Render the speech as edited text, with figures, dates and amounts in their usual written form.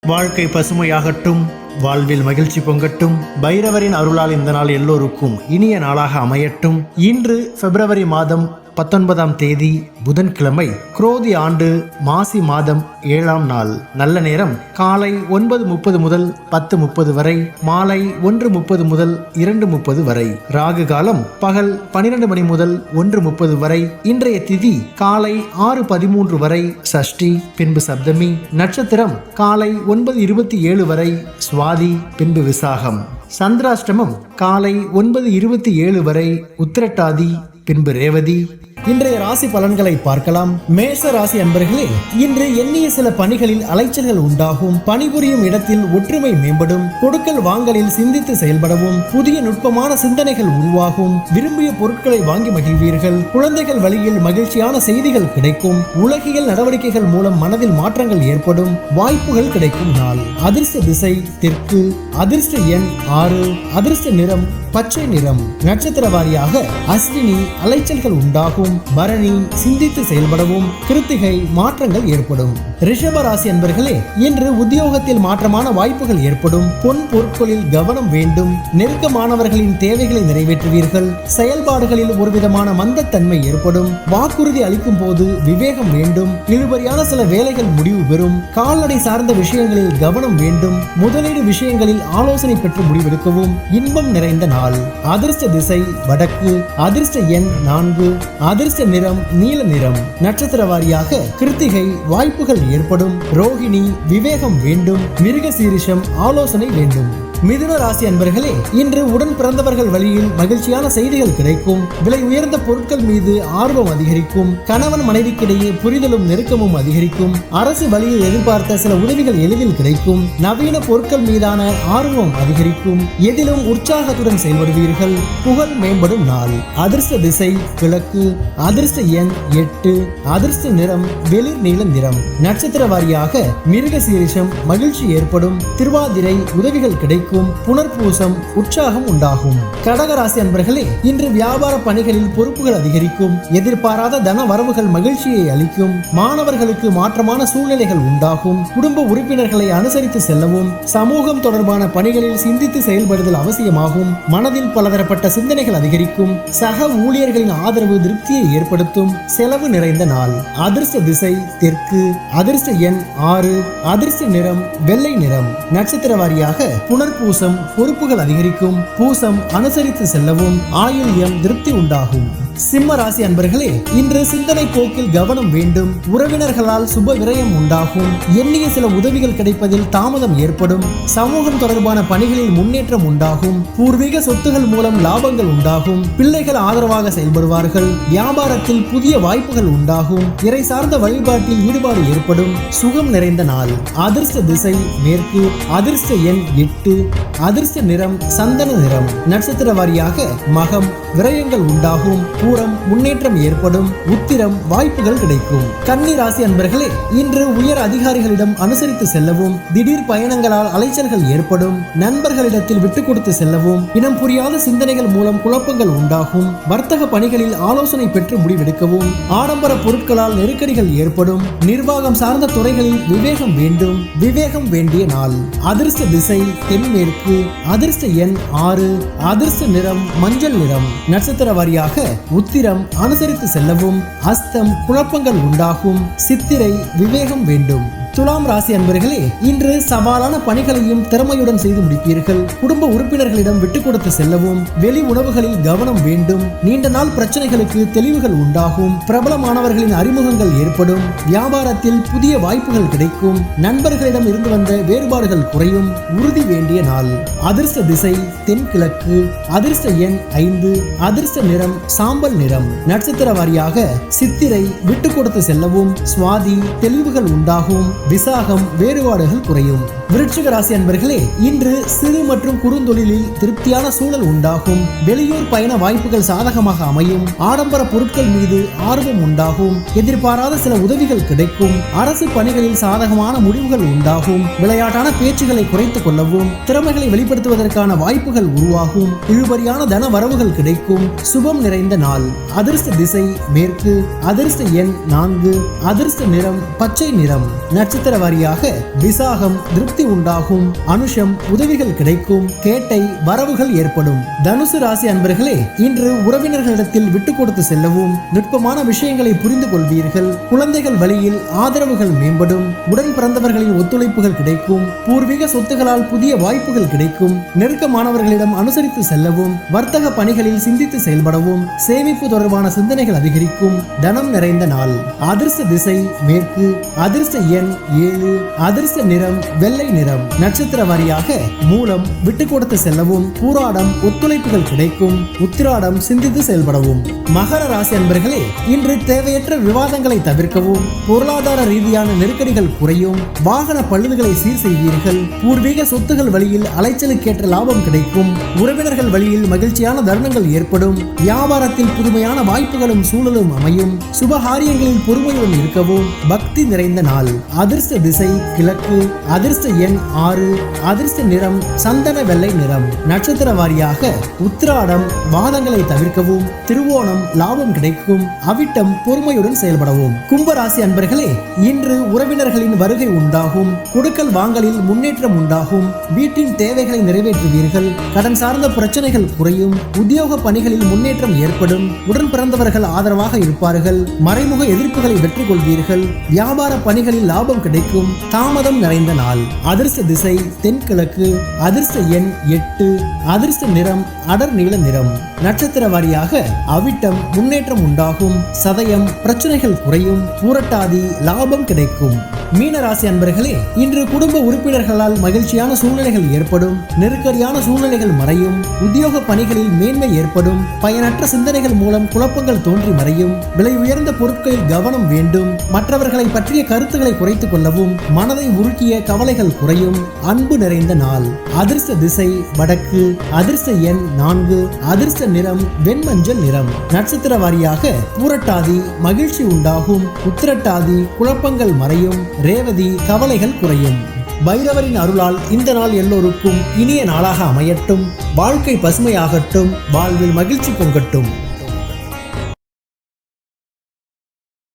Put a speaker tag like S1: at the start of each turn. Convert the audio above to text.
S1: வாழ்க்கை பசுமையாகட்டும், வாழ்வில் மகிழ்ச்சி பொங்கட்டும். பைரவரின் அருளால் இந்த நாள் எல்லோருக்கும் இனிய நாளாக அமையட்டும். இன்று பிப்ரவரி மாதம் 19ஆம் தேதி புதன்கிழமை, குரோதி ஆண்டு மாசி மாதம் 7ஆம் நாள். நல்ல நேரம் காலை 9:30 முதல் 10:30 வரை, மாலை 1:30 முதல் 2:30 வரை. ராகு காலம் பகல் 12 மணி முதல் 1:30 வரை. இன்றைய திதி காலை 6:13 வரை சஷ்டி, பின்பு சப்தமி. நட்சத்திரம் காலை 9:27 வரை சுவாதி, பின்பு விசாகம். சந்திராஷ்டமம் காலை 9:27 வரை உத்திரட்டாதி, பின்பு ரேவதி. இன்றைய ராசி பலன்களை பார்க்கலாம். மேஷ ராசி அன்பர்களே, இன்று எண்ணிய சில பணிகளில் அலைச்சல்கள் உண்டாகும். பணிபுரியும் இடத்தில் ஒற்றுமை மேம்படும். கொடுக்கல் வாங்கலில் சிந்தித்து செயல்படவும் புதிய நுட்பமான சிந்தனைகள் உருவாகும். விரும்பிய பொருட்களை வாங்கி மகிழ்வீர்கள். குழந்தைகள் வழியில் மகிழ்ச்சியான செய்திகள் கிடைக்கும். உலகியல் நடவடிக்கைகள் மூலம் மனதில் மாற்றங்கள் ஏற்படும். வாய்ப்புகள் கிடைக்கும் நாள். அதிர்ஷ்ட திசை தெற்கு. அதிர்ஷ்ட எண் 6. அதிர்ஷ்ட நிறம் பச்சை நிறம். நட்சத்திர வாரியாக அஸ்வினி அலைச்சல்கள் உண்டாகும். பரணி சிந்தித்து செயல்படவும். கிருத்திகை மாற்றங்கள் ஏற்படும். ரிஷப ராசி அன்பர்களே, இன்று உத்தியோகத்தில் மாற்றமான வாய்ப்புகள் ஏற்படும். பொன் பொருட்களில் கவனம் வேண்டும். நெருக்கமானவர்களின் தேவைகளை நிறைவேற்றுவீர்கள். செயல்பாடுகளில் ஒருவிதமான மந்தத்தன்மை ஏற்படும். வாக்குறுதி அளிக்கும் போது விவேகம் வேண்டும். இழுபறியான சில வேலைகள் முடிவு பெறும். கால்நடை சார்ந்த விஷயங்களில் கவனம் வேண்டும். முதலீடு விஷயங்களில் ஆலோசனை பெற்று முடிவெடுக்கவும். இன்பம் நிறைந்த நாள். அதிர்ஷ்ட திசை வடக்கு. அதிர்ஷ்ட எண் 4. அதிர்ஷ்ட நிறம் நீல நிறம். நட்சத்திர வாரியாக கிருத்திகை வாய்ப்புகள் ஏற்படும். ரோகிணி விவேகம் வேண்டும். மிருகசீரிஷம் ஆலோசனை வேண்டும். மிதுன ராசி அன்பர்களே, இன்று உடன் பிறந்தவர்கள் வழியில் மகிழ்ச்சியான செய்திகள் கிடைக்கும். விலை உயர்ந்த பொருட்கள் மீது ஆர்வம் அதிகரிக்கும். கணவன் மனைவிக்கிடையே புரிதலும் நெருக்கமும் அதிகரிக்கும். அரசு வழியில் எதிர்பார்த்த சில உதவிகள் எளிதில் கிடைக்கும். நவீன பொருட்கள் மீதான ஆர்வம் அதிகரிக்கும். எதிலும் உற்சாகத்துடன் செயல்படுவீர்கள். புகழ் மேம்படும் நாள். அதிர்ஷ்ட திசை கிழக்கு. அதிர்ஷ்ட எண் 8. அதிர்ஷ்ட நிறம் வெளிர் நீல நிறம். நட்சத்திர வாரியாக மிருகசீரிஷம் மகிழ்ச்சி ஏற்படும். திருவாதிரை உதவிகள் கிடைக்கும். புனர்பூசம் உற்சாகம் உண்டாகும். கடகராசி அன்பர்களே, இன்று வியாபார பணிகளில் பொறுப்புகள் அதிகரிக்கும். எதிர்பாராத தன வரவுகள் மகிழ்ச்சியை அளிக்கும். மாணவர்களுக்கு மாற்றமான சூழ்நிலைகள் உண்டாகும். குடும்ப உறுப்பினர்களை அனுசரித்து செல்லவும். சமூகம் தொடர்பான பணிகளில் சிந்தித்து செயல்படுதல் அவசியமாகும். மனதில் பலதரப்பட்ட சிந்தனைகள் அதிகரிக்கும். சக ஊழியர்களின் ஆதரவு திருப்தியை ஏற்படுத்தும். செலவு நிறைந்த நாள். அதிர்ஷ்ட திசை தெற்கு. அதிர்ஷ்ட எண் 6. அதிர்ஷ்ட நிறம் வெள்ளை நிறம். நட்சத்திர வாரியாக புனர்பூசம் பொறுப்புகள் அதிகரிக்கும். பூசம் அனுசரித்து செல்லவும். ஆயுள்யம் திருப்தி உண்டாகும். சிம்ம ராசி அன்பர்களே, இன்று சிந்தனை போக்கில் கவனம் வேண்டும். உறவினர்களால் சுப விரயம் உண்டாகும். எண்ணிய சில உதவிகள் கிடைப்பதில் தாமதம் ஏற்படும். சமூகம் தொடர்பான பணிகளில் முன்னேற்றம் உண்டாகும். பூர்வீக சொத்துகள் மூலம் லாபங்கள் உண்டாகும். பிள்ளைகள் ஆதரவாக செயல்படுவார்கள். வியாபாரத்தில் புதிய வாய்ப்புகள் உண்டாகும். இறை சார்ந்த வழிபாட்டில் ஈடுபாடு ஏற்படும். சுகம் நிறைந்த நாள். அதிர்ஷ்ட திசை மேற்கு. அதிர்ஷ்ட எண் 8. அதிர்ஷ்ட நிறம் சந்தன நிறம். நட்சத்திர வாரியாக மகம் விரயங்கள் உண்டாகும். பூரம் முன்னேற்றம் ஏற்படும். உத்திரம் வாய்ப்புகள் கிடைக்கும். கன்னி ராசி அன்பர்களே, இன்று உயர் அதிகாரிகளிடம் அனுசரித்து செல்லவும். திடீர் பயணங்களால் அலைச்சல்கள் ஏற்படும். நண்பர்களிடத்தில் விட்டுக் கொடுத்து செல்லவும். இனம் புரியாத சிந்தனைகள் மூலம் குழப்பங்கள் உண்டாகும். வர்த்தக பணிகளில் ஆலோசனை பெற்று முடிவெடுக்கவும். ஆடம்பர பொருட்களால் நெருக்கடிகள் ஏற்படும். நிர்வாகம் சார்ந்த துறைகளில் விவேகம் வேண்டும். விவேகம் வேண்டிய நாள். அதிர்ஷ்ட திசை தென்மேற்கு. அதிர்ஷ்ட எண் 6. அதிர்ஷ்ட நிறம் மஞ்சள் நிறம். நட்சத்திர வாரியாக உத்திரம் அனுசரித்து செல்லவும். அஸ்தம் குழப்பங்கள் உண்டாகும். சித்திரை விவேகம் வேண்டும். துலாம் ராசி அன்பர்களே, இன்று சவாலான பணிகளையும் திறமையுடன் செய்து முடிப்பீர்கள். குடும்ப உறுப்பினர்களிடம் விட்டுக் கொடுத்து செல்லவும். வெளி உணவுகளில் கவனம் வேண்டும். நீண்ட நாள் பிரச்சனைகளுக்கு தெளிவுகள் உண்டாகும். பிரபலமானவர்களின் அறிமுகங்கள் ஏற்படும். வியாபாரத்தில் புதிய வாய்ப்புகள் கிடைக்கும். நண்பர்களிடம் இருந்து வந்த வேறுபாடுகள் குறையும். உறுதி வேண்டிய நாள். அதிர்ஷ்ட திசை தென்கிழக்கு. அதிர்ஷ்ட எண் 5. அதிர்ஷ்ட நிறம் சாம்பல் நிறம். நட்சத்திர வாரியாக சித்திரை விட்டுக் கொடுத்து செல்லவும். சுவாதி தெளிவுகள் உண்டாகும். விசாகம் வேறுபாடுகள் குறையும். விருச்சிக ராசி அன்பர்களே, இன்று சிறு மற்றும் குறுந்தொழிலில் திருப்தியான சூழல் உண்டாகும். வெளியூர் பயண வாய்ப்புகள் சாதகமாக அமையும். ஆடம்பர பொருட்கள் மீது ஆர்வம் உண்டாகும். எதிர்பாராத சில உதவிகள் கிடைக்கும். அரசு பணிகளில் சாதகமான முடிவுகள் உண்டாகும். விளையாட்டான பேச்சுகளை குறைத்துக் கொள்ளவும், திறமைகளை வெளிப்படுத்துவதற்கான வாய்ப்புகள் உருவாகும். இழுபறியான தன வரவுகள் கிடைக்கும். சுபம் நிறைந்த நாள். அதிர்ஷ்ட திசை மேற்கு. அதிர்ஷ்ட எண் 4. அதிர்ஷ்ட நிறம் பச்சை நிறம். நட்சத்திர வாரியாக விசாகம் திருப்தி உண்டாகும். அனுஷம் உதவிகள் கிடைக்கும். கேட்டை வரவுகள் ஏற்படும். தனுசு ராசி அன்பர்களே, இன்று உறவினர்களிடத்தில் விட்டு கொடுத்து செல்லவும், நுட்பமான விஷயங்களை புரிந்து கொள்வீர்கள். குழந்தைகள் வழியில் ஆதரவுகள் மேம்படும். உடன் பிறந்தவர்களின் ஒத்துழைப்புகள் கிடைக்கும். பூர்வீக சொத்துகளால் புதிய வாய்ப்புகள் கிடைக்கும். நெருக்கமானவர்களிடம் அனுசரித்து செல்லவும், வர்த்தக பணிகளில் சிந்தித்து செயல்படவும், சேமிப்பு தொடர்பான சிந்தனைகள் அதிகரிக்கும். தனம் நிறைந்த நாள். அதிர்ஷ்ட திசை மேற்கு. அதிர்ஷ்ட எண் 7. அதிர்ஷ்ட நிறம் வெள்ளை நிறம். நட்சத்திர வாரியாக மூலம் விட்டு கொடுத்து செல்லவும், பூராடம் ஒத்துழைப்புகள் கிடைக்கும். உத்திராடம் சிந்தித்து செயல்படவும். மகர ராசி அன்பர்களே, இன்று தேவையற்ற விவாதங்களை தவிர்க்கவும், பொருளாதார ரீதியான நெருக்கடிகள் குறையும். வாகன பழுதுகளை சீர் செய்வீர்கள். பூர்வீக சொத்துகள் வழியில் அலைச்சலுக்கேற்ற லாபம் கிடைக்கும். உறவினர்கள் வழியில் மகிழ்ச்சியான தருணங்கள் ஏற்படும். வியாபாரத்தில் புதுமையான வாய்ப்புகளும் சூழலும் அமையும். சுபகாரியங்களில் பொறுமையுடன் இருக்கவும். பக்தி நிறைந்த நாள். அதிர்ஷ்ட திசை கிழக்கு. அதிர்ஷ்ட எண் 6. அதிர்ஷ்ட நிறம் சந்தன வெள்ளை நிறம். நட்சத்திர வாரியாக உத்திராடம் வாதங்களை தவிர்க்கவும், திருவோணம் லாபம் கிடைக்கும். அவிட்டம் பொறுமையுடன் செயல்படவும். கும்பராசி அன்பர்களே, இன்று உறவினர்களின் வருகை உண்டாகும். கொடுக்கல் வாங்கலில் முன்னேற்றம் உண்டாகும். வீட்டின் தேவைகளை நிறைவேற்றுவீர்கள். கடன் சார்ந்த பிரச்சனைகள் குறையும். உத்தியோக பணிகளில் முன்னேற்றம் ஏற்படும். உடன் பிறந்தவர்கள் ஆதரவாக இருப்பார்கள். மறைமுக எதிர்ப்புகளை வெற்றி கொள்வீர்கள். வியாபார பணிகளில் லாபம் கிடைக்கும். தாமதம் நிறைந்த நாள். அதிர்ஷ்ட திசை தென்கிழக்கு. அதிர்ஷ்ட எண் 8. அதிர்ஷ்ட நிறம் அடர் நீல நிறம். நட்சத்திர வாரியாக அவிட்டம் முன்னேற்றம் உண்டாகும். சதயம் பிரச்சனைகள் குறையும். பூரட்டாதி லாபம் கிடைக்கும். மீனராசி அன்பர்களே, இன்று குடும்ப உறுப்பினர்களால் மகிழ்ச்சியான சூழ்நிலைகள் ஏற்படும். நெருக்கடியான சூழ்நிலைகள் மறையும். உத்தியோக பணிகளில் மேன்மை ஏற்படும். பயனற்ற சிந்தனைகள் மூலம் குழப்பங்கள் தோன்றி மறையும். விலை உயர்ந்த பொருட்களில் கவனம் வேண்டும். மற்றவர்களை பற்றிய கருத்துக்களை குறைத்துக் கொள்ளவும், மனதை உருக்கிய கவலைகள் குறையும். அன்பு நிறைந்த நாள். அதிர்ஷ்ட திசை வடக்கு. அதிர்ஷ்ட எண் 4. அதிர்ஷ்ட நிறம் வெண்மஞ்சள் நிறம். நட்சத்திர வாரியாக பூரட்டாதி மகிழ்ச்சி உண்டாகும். உத்திரட்டாதி குழப்பங்கள் மறையும். ரேவதி கவலைகள் குறையும். பைரவரின் அருளால் இந்த நாள் எல்லோருக்கும் இனிய நாளாக அமையட்டும். வாழ்க்கை பசுமையாகட்டும். வாழ்வில் மகிழ்ச்சி பொங்கட்டும்.